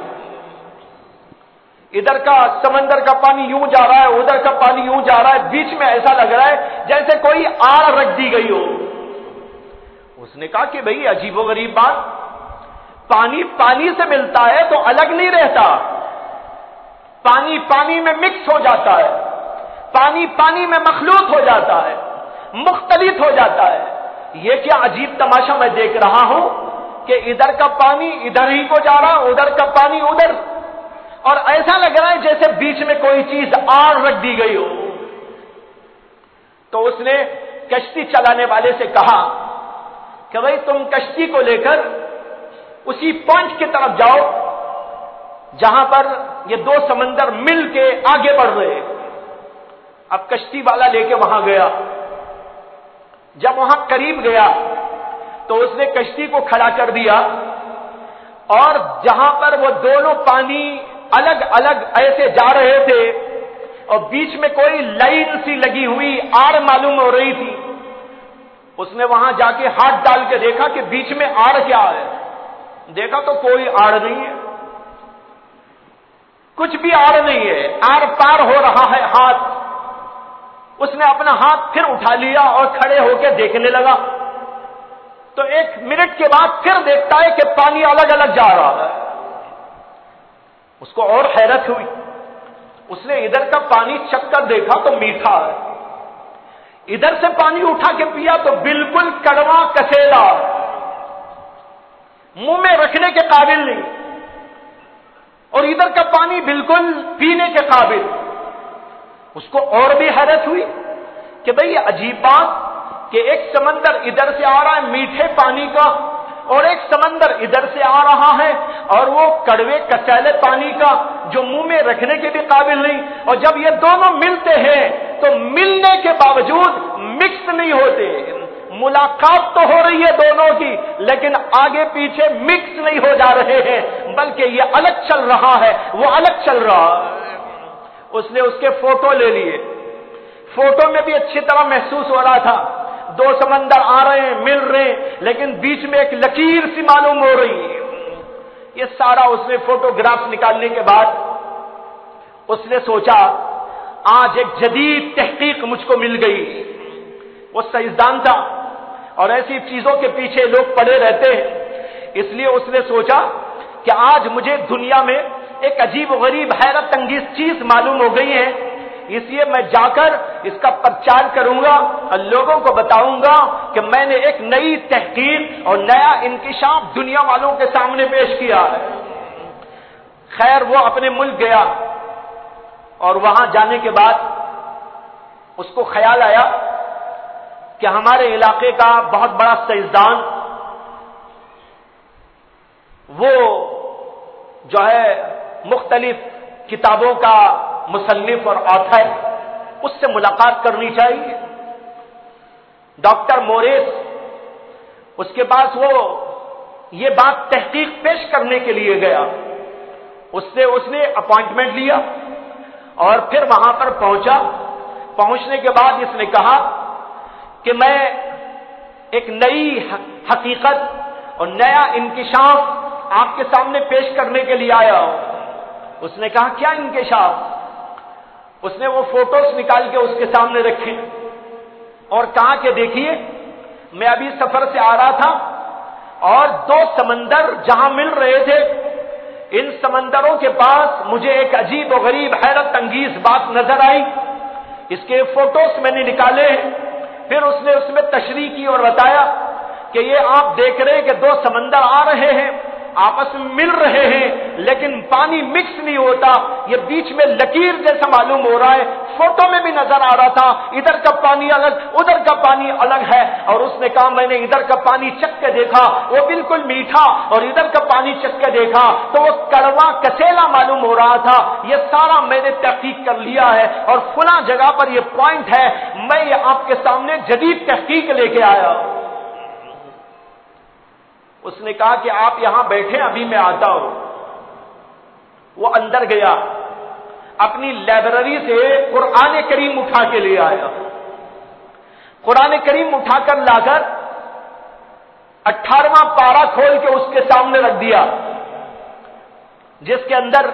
ادھر کا سمندر کا پانی یوں جا رہا ہے، ادھر کا پانی یوں جا رہا ہے، بیچ میں ایسا لگ رہا ہے جیسے کوئی آڑ رکھ دی گئی ہو۔ اس نے کہا کہ بھئی عجیب و غریب بات، پانی پانی سے ملتا ہے تو الگ نہیں رہتا، پانی پانی میں مکس ہو جاتا ہے، پانی پانی میں مخلوط ہو جاتا ہے، مختلط ہو جاتا ہے۔ یہ کیا عجیب تماشا میں دیکھ رہا ہوں کہ ادھر کا پانی ادھر ہی کو جا رہا، ادھر کا پانی ادھر، اور ایسا لگ رہا ہے جیسے بیچ میں کوئی چیز آڑ رکھ دی گئی ہو۔ تو اس نے کشتی چلانے والے سے کہا کہ بھئی تم کشتی کو لے کر اسی پوائنٹ کی طرف جاؤ جہاں پر یہ دو سمندر مل کے آگے بڑھ رہے۔ اب کشتی والا لے کے وہاں گیا۔ جب وہاں قریب گیا تو اس نے کشتی کو کھڑا کر دیا، اور جہاں پر وہ دونوں پانی الگ الگ ایسے جا رہے تھے اور بیچ میں کوئی لائن سی لگی ہوئی آڑ معلوم ہو رہی تھی، اس نے وہاں جا کے ہاتھ ڈال کے دیکھا کہ بیچ میں آڑ کیا ہے۔ دیکھا تو کوئی آڑ نہیں ہے، کچھ بھی آڑ نہیں ہے، آر پار ہو رہا ہے ہاتھ۔ اس نے اپنا ہاتھ پھر اٹھا لیا اور کھڑے ہو کے دیکھنے لگا، تو 1 منٹ کے بعد پھر دیکھتا ہے کہ پانی الگ الگ جا رہا ہے۔ اس کو اور حیرت ہوئی، اس نے ادھر کا پانی چکھ کر دیکھا تو میٹھا ہے، ادھر سے پانی اٹھا کے پیا تو بالکل کڑوا کسیلا، منہ میں رکھنے کے قابل نہیں، اور ادھر کا پانی بالکل پینے کے قابل۔ اس کو اور بھی حیرت ہوئی کہ بھئی یہ عجیب بات کہ ایک سمندر ادھر سے آ رہا ہے میٹھے پانی کا، اور ایک سمندر ادھر سے آ رہا ہے اور وہ کڑوے کسیلے پانی کا جو منہ میں رکھنے کے بھی قابل نہیں، اور جب یہ دونوں ملتے ہیں تو ملنے کے باوجود مکس نہیں ہوتے. ملاقات تو ہو رہی ہے دونوں کی، لیکن آگے پیچھے مکس نہیں ہو جا رہے ہیں، بلکہ یہ الگ چل رہا ہے، وہ الگ چل رہا ہے. اس نے اس کے فوٹو لے لیے. فوٹو میں بھی اچھی طرح محسوس ہو رہا تھا دو سمندر آ رہے ہیں، مل رہے ہیں، لیکن بیچ میں ایک لکیر سی معلوم ہو رہی ہے. یہ سارا اس نے فوٹوگراف نکالنے کے بعد اس نے سوچا آج ایک جدید تحقیق مجھ کو مل گئی. وہ سائنسدان تھا اور ایسی چیزوں کے پیچھے لوگ پڑے رہتے ہیں، اس لیے اس نے سوچا کہ آج مجھے دنیا میں ایک عجیب و غریب حیرت انگیز چیز معلوم ہو گئی ہے، اس لیے میں جا کر اس کا پرچار کروں گا اور لوگوں کو بتاؤں گا کہ میں نے ایک نئی تحقیق اور نیا انکشاف دنیا والوں کے سامنے پیش کیا ہے. خیر وہ اپنے ملک گیا اور وہاں جانے کے بعد اس کو خیال آیا کہ ہمارے علاقے کا بہت بڑا سائنسدان وہ جو ہے مختلف کتابوں کا مصنف اور آتھر، اس سے ملاقات کرنی چاہیے. ڈاکٹر موریس اس کے پاس وہ یہ بات تحقیق پیش کرنے کے لیے گیا. اس نے اپوائنٹمنٹ لیا اور پھر وہاں پر پہنچا. پہنچنے کے بعد اس نے کہا کہ میں ایک نئی حقیقت اور نیا انکشاف آپ کے سامنے پیش کرنے کے لیے آیا ہوں. اس نے کہا کیا انکشاف؟ اس نے وہ فوٹوز نکال کے اس کے سامنے رکھی اور کہا کہ دیکھیے میں ابھی سفر سے آ رہا تھا اور دو سمندر جہاں مل رہے تھے، ان سمندروں کے پاس مجھے ایک عجیب و غریب حیرت انگیز بات نظر آئی. اس کے فوٹوز میں نے نکالے ہیں. پھر اس نے اس میں تشریح کی اور بتایا کہ یہ آپ دیکھ رہے ہیں کہ دو سمندر آ رہے ہیں، آپس میں مل رہے ہیں، لیکن پانی مکس نہیں ہوتا، یہ بیچ میں لکیر جیسا معلوم ہو رہا ہے. فوٹو میں بھی نظر آ رہا تھا ادھر کا پانی الگ ادھر کا پانی الگ ہے. اور اس نے کہا میں نے ادھر کا پانی چکھ کے دیکھا وہ بالکل میٹھا، اور ادھر کا پانی چکھ کے دیکھا تو وہ کڑوا کسیلا معلوم ہو رہا تھا. یہ سارا میں نے تحقیق کر لیا ہے اور فلاں جگہ پر یہ پوائنٹ ہے، میں یہ آپ کے سامنے جدید تحقیق لے کے آیا. اس نے کہا کہ آپ یہاں بیٹھے ابھی میں آتا ہوں. وہ اندر گیا، اپنی لائبریری سے قرآن کریم اٹھا کے لے آیا. قرآن کریم اٹھا کر لا کر 18واں پارہ کھول کے اس کے سامنے رکھ دیا، جس کے اندر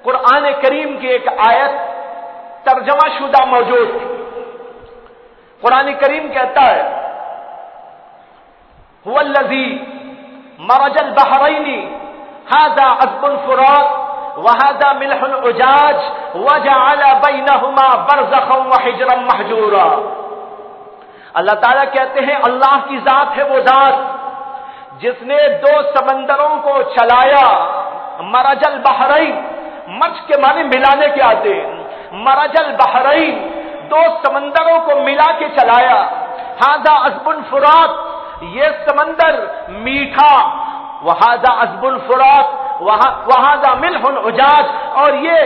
قرآن کریم کی ایک آیت ترجمہ شدہ موجود تھی. قرآن کریم کہتا ہے هو الذی مرج البحرین هذا عذب فرات وهذا ملح اجاج وجعل بینهما برزخا وحجرا محجورا. اللہ تعالیٰ کہتے ہیں اللہ کی ذات ہے وہ ذات جس نے دو سمندروں کو چلایا. مرج البحرین، مرج کے معنی ملانے کے آتے ہیں. مرج البحرین، دو سمندروں کو ملا کے چلایا. هذا عذب فرات، یہ سمندر میٹھا، وہذا عذب الفرات وہذا ملح اجاج، اور یہ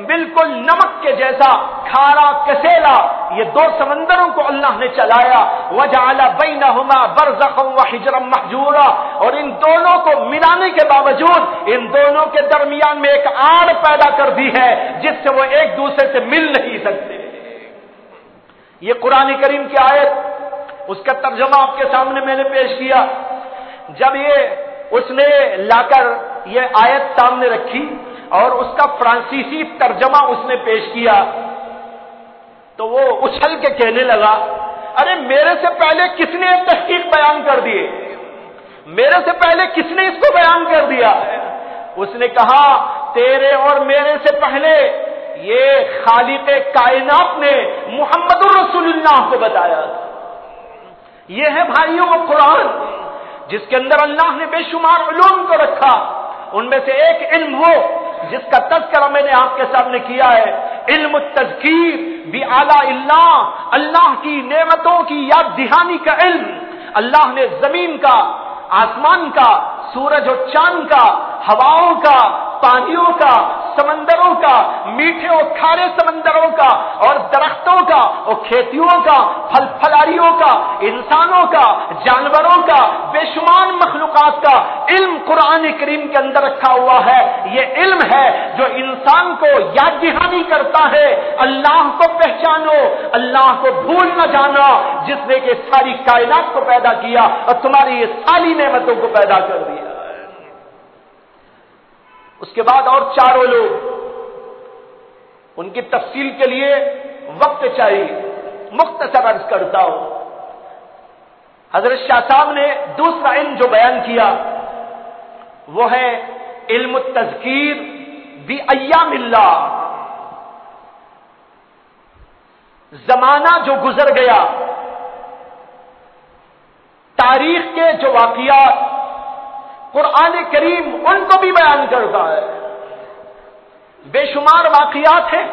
بالکل نمک کے جیسا کھارا کسیلا. یہ دو سمندروں کو اللہ نے چلایا. وجعل بینہما برزخا وحجرا محجورا، اور ان دونوں کو ملانے کے باوجود ان دونوں کے درمیان میں ایک آڑ پیدا کر دی ہے جس سے وہ ایک دوسرے سے مل نہیں سکتے. یہ قرآن کریم کی آیت، اس کا ترجمہ آپ کے سامنے میں نے پیش کیا. جب اس نے لا کر یہ آیت سامنے رکھی اور اس کا فرانسیسی ترجمہ اس نے پیش کیا تو وہ اچھل کے کہنے لگا ارے میرے سے پہلے کس نے یہ تحقیق بیان کر دیے، میرے سے پہلے کس نے اس کو بیان کر دیا. اس نے کہا تیرے اور میرے سے پہلے یہ خالق کائنات نے محمد الرسول اللہ کو بتایا تھا. یہ ہے بھائیوں وہ قرآن جس کے اندر اللہ نے بے شمار علوم کو رکھا. ان میں سے ایک علم وہ جس کا تذکرہ میں نے آپ کے سامنے کیا ہے، علم التذکیر بآلاء اللہ، اللہ کی نعمتوں کی یاد دہانی کا علم. اللہ نے زمین کا، آسمان کا، سورج اور چاند کا، ہواؤں کا، پانیوں کا، سمندروں کا، میٹھے اور کھارے سمندروں کا، اور درختوں کا اور کھیتیوں کا، پھل پھلاریوں کا، انسانوں کا، جانوروں کا، بے شمار مخلوقات کا علم قرآن کریم کے اندر رکھا ہوا ہے۔ یہ علم ہے جو انسان کو یاد دہانی کرتا ہے، اللہ کو پہچانو، اللہ کو بھول نہ جانا، جس نے کہ ساری کائنات کو پیدا کیا اور تمہاری یہ ساری نعمتوں کو پیدا کر دیا۔ اس کے بعد اور چاروں لوگ، ان کی تفصیل کے لیے وقت چاہیے، مختصر عرض کرتا ہوں۔ حضرت شاہ صاحب نے دوسرا علم جو بیان کیا وہ ہے علم التذکیر بایام اللہ۔ زمانہ جو گزر گیا، تاریخ کے جو واقعات قرآن کریم ان کو بھی بیان کرتا ہے۔ بے شمار واقعات ہیں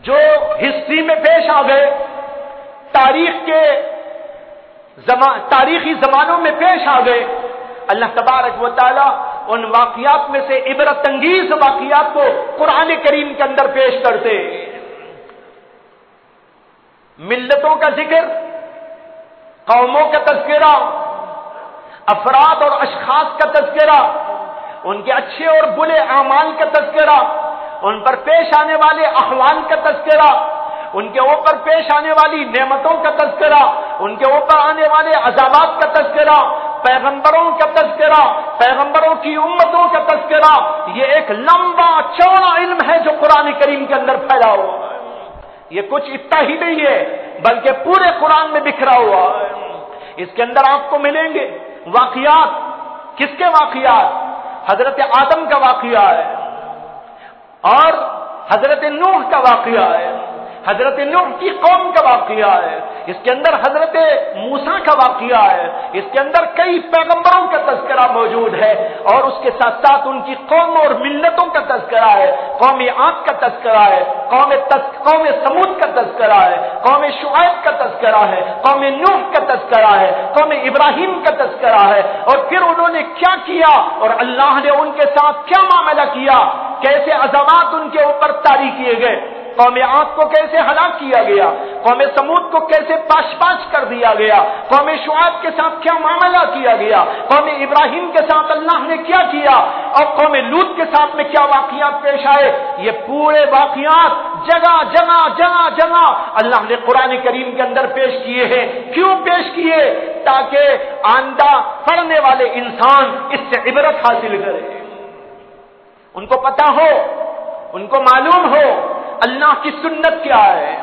جو ہسٹری میں پیش آ گئے، تاریخی زمانوں میں پیش آ گئے۔ اللہ تبارک و تعالی ان واقعات میں سے عبرت انگیز واقعات کو قرآن کریم کے اندر پیش کرتے۔ ملتوں کا ذکر، قوموں کا تذکرہ، افراد اور اشخاص کا تذکرہ، ان کے اچھے اور برے اعمال کا تذکرہ، ان پر پیش آنے والے احوال کا تذکرہ، ان کے اوپر پیش آنے والی نعمتوں کا تذکرہ، ان کے اوپر آنے والے عذابات کا تذکرہ، پیغمبروں کا تذکرہ، پیغمبروں کی امتوں کا تذکرہ۔ یہ ایک لمبا چوڑا علم ہے جو قرآن کریم کے اندر پھیلا ہوا ہے۔ یہ کچھ اتنا ہی نہیں ہے بلکہ پورے قرآن میں بکھرا ہوا ہے۔ اس کے اندر آپ کو ملیں گے واقعات۔ کس کے واقعات؟ حضرت آدم کا واقعہ ہے، اور حضرت نوح کا واقعہ ہے، حضرت نوح کی قوم کا واقعہ ہے، اس کے اندر حضرت موسیٰ کا واقعہ ہے، اس کے اندر کئی پیغمبروں کا تذکرہ موجود ہے، اور اس کے ساتھ ساتھ ان کی قوم اور ملتوں کا تذکرہ ہے۔ قوم عاد کا تذکرہ ہے، قوم سمود کا تذکرہ ہے، قوم شعیب کا تذکرہ ہے، قوم نوح کا تذکرہ ہے، قوم ابراہیم کا تذکرہ ہے، اور پھر انہوں نے کیا کیا اور اللہ نے ان کے ساتھ کیا معاملہ کیا، کیسے عذابات ان کے اوپر طاری کیے گئے، قوم عاد کو کیسے ہلاک کیا گیا، قوم سمود کو کیسے پاش پاش کر دیا گیا، قوم شعیب کے ساتھ کیا معاملہ کیا گیا، قوم ابراہیم کے ساتھ اللہ نے کیا کیا، اور قوم لوط کے ساتھ میں کیا واقعات پیش آئے۔ یہ پورے واقعات جگہ جگہ جگہ جگہ اللہ نے قرآن کریم کے اندر پیش کیے ہیں۔ کیوں پیش کیے؟ تاکہ آئندہ پڑھنے والے انسان اس سے عبرت حاصل کرے، ان کو پتا ہو، ان کو معلوم ہو اللہ کی سنت کیا ہے،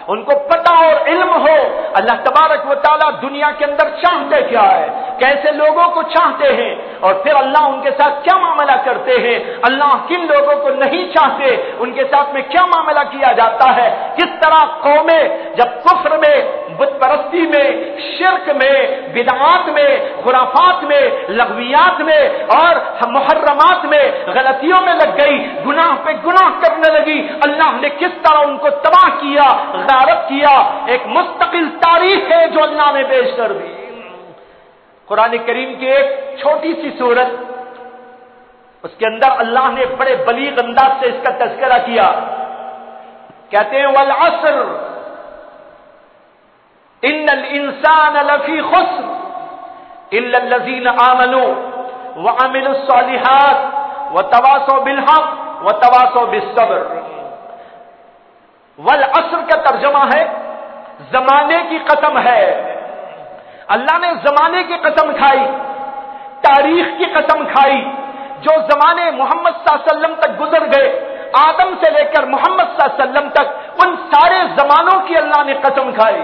ان کو پتہ اور علم ہو اللہ تبارک و تعالیٰ دنیا کے اندر چاہتے کیا ہے، کیسے لوگوں کو چاہتے ہیں، اور پھر اللہ ان کے ساتھ کیا معاملہ کرتے ہیں، اللہ کن لوگوں کو نہیں چاہتے، ان کے ساتھ میں کیا معاملہ کیا جاتا ہے، کس طرح قومیں جب کفر میں، بت پرستی میں، شرک میں، بدعات میں، خرافات میں، لغویات میں اور محرمات میں، غلطیوں میں لگ گئی، گناہ پہ گناہ کرنے لگی، اللہ نے کس طرح ان کو تباہ کیا، غارت کیا۔ ایک مستقل تاریخ ہے جو اللہ نے پیش کر دی۔ قرآن کریم کی ایک چھوٹی سی سورت، اس کے اندر اللہ نے بڑے بلیغ انداز سے اس کا تذکرہ کیا۔ کہتے ہیں والعصر ان الانسان لفی خسر الا الذین آمنوا وعملوا الصالحات وتواصوا بالحق وتواصوا بالصبر۔ والعصر کا ترجمہ ہے زمانے کی قسم ہے۔ اللہ نے زمانے کی قسم کھائی، تاریخ کی قسم کھائی، جو زمانے محمد صلی اللہ علیہ وسلم تک گزر گئے، آدم سے لے کر محمد صلی اللہ علیہ وسلم تک، ان سارے زمانوں کی اللہ نے قسم کھائی۔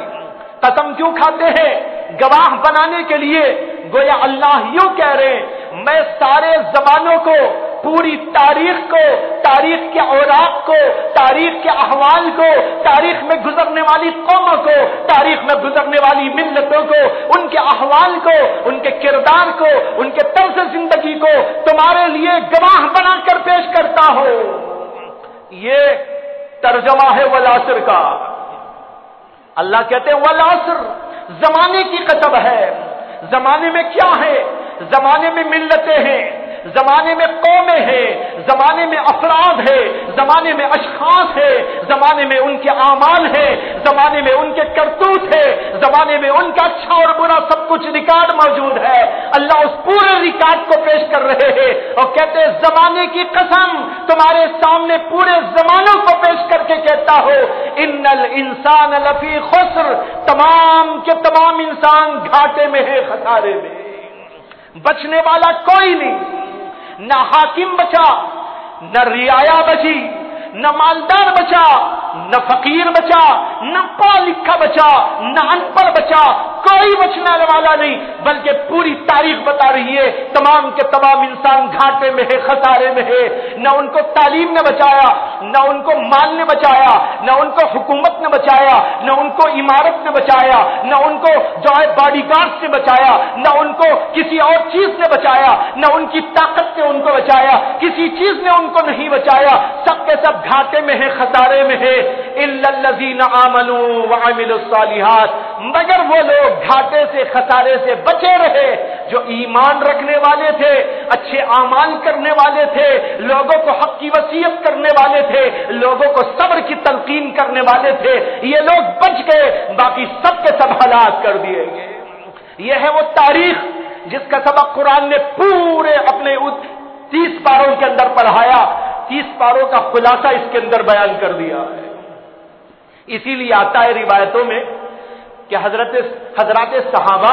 قسم کیوں کھاتے ہیں؟ گواہ بنانے کے لیے، گویا اللہ یوں کہہ رہے ہیں میں سارے زمانوں کو، پوری تاریخ کو، تاریخ کے اوراق کو، تاریخ کے احوال کو، تاریخ میں گزرنے والی قوموں کو، تاریخ میں گزرنے والی ملتوں کو، ان کے احوال کو، ان کے کردار کو، ان کے طرز زندگی کو تمہارے لیے گواہ بنا کر پیش کرتا ہوں۔ یہ ترجمہ ہے والعصر کا۔ اللہ کہتے ہیں والعصر، زمانے کی قسم ہے۔ زمانے میں کیا ہے؟ زمانے میں ملتیں ہیں، زمانے میں قومیں ہیں، زمانے میں افراد ہے، زمانے میں اشخاص ہے، زمانے میں ان کے اعمال ہے، زمانے میں ان کے کرتوت ہے، زمانے میں ان کا اچھا اور برا سب کچھ ریکارڈ موجود ہے۔ اللہ اس پورے ریکارڈ کو پیش کر رہے ہیں اور کہتے ہیں زمانے کی قسم، تمہارے سامنے پورے زمانوں کو پیش کر کے کہتا ہو ان الانسان لفی خسر، تمام کے تمام انسان گھاٹے میں ہے، خسارے میں۔ بچنے والا کوئی نہیں، نہ حاکم بچا، نہ رعایا بچی، نہ مالدار بچا، نہ فقیر بچا، نہ پڑھا لکھا بچا، نہ ان پڑھ بچا، کوئی بچنے والا نہیں، بلکہ پوری تاریخ بتا رہی ہے تمام کے تمام انسان گھاٹے میں ہے، خسارے میں ہے۔ نہ ان کو تعلیم نے بچایا، نہ ان کو مال نے بچایا، نہ ان کو حکومت نے بچایا، نہ ان کو عمارت نے بچایا، نہ ان کو جو ہے باڈی گارڈ سے بچایا، نہ ان کو کسی اور چیز نے بچایا، نہ ان کی طاقت نے ان کو بچایا، کسی چیز نے ان کو نہیں بچایا، سب کے سب گھاٹے میں ہے، خسارے میں ہے۔ الا الذین آمنوا وعملوا الصالحات، مگر وہ لوگ گھاٹے سے، خسارے سے بچے رہے جو ایمان رکھنے والے تھے، اچھے اعمال کرنے والے تھے، لوگوں کو حق کی وصیت کرنے والے تھے، لوگوں کو صبر کی تلقین کرنے والے تھے، یہ لوگ بچ گئے، باقی سب کے سب ہلاک کر دیے گئے۔ یہ ہے وہ تاریخ جس کا سبق قرآن نے پورے اپنے 30 پاروں کے اندر پڑھایا، 30 پاروں کا خلاصہ اس کے اندر بیان کر دیا ہے۔ اسی لیے آتا ہے روایتوں میں کہ حضرات صحابہ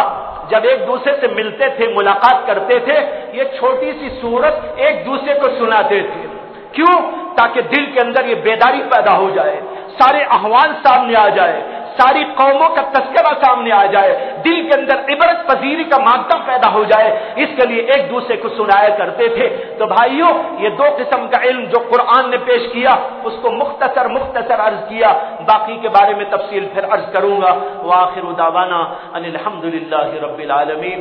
جب ایک دوسرے سے ملتے تھے، ملاقات کرتے تھے، یہ چھوٹی سی سورت ایک دوسرے کو سناتے تھے۔ کیوں؟ تاکہ دل کے اندر یہ بیداری پیدا ہو جائے، سارے احوال سامنے آ جائے، ساری قوموں کا تذکرہ سامنے آ جائے، دل کے اندر عبرت پذیری کا مادہ پیدا ہو جائے، اس کے لیے ایک دوسرے کو سنایا کرتے تھے۔ تو بھائیوں، یہ 2 قسم کا علم جو قرآن نے پیش کیا اس کو مختصر عرض کیا، باقی کے بارے میں تفصیل پھر عرض کروں گا۔ وآخر دعوانا ان الحمدللہ رب العالمین۔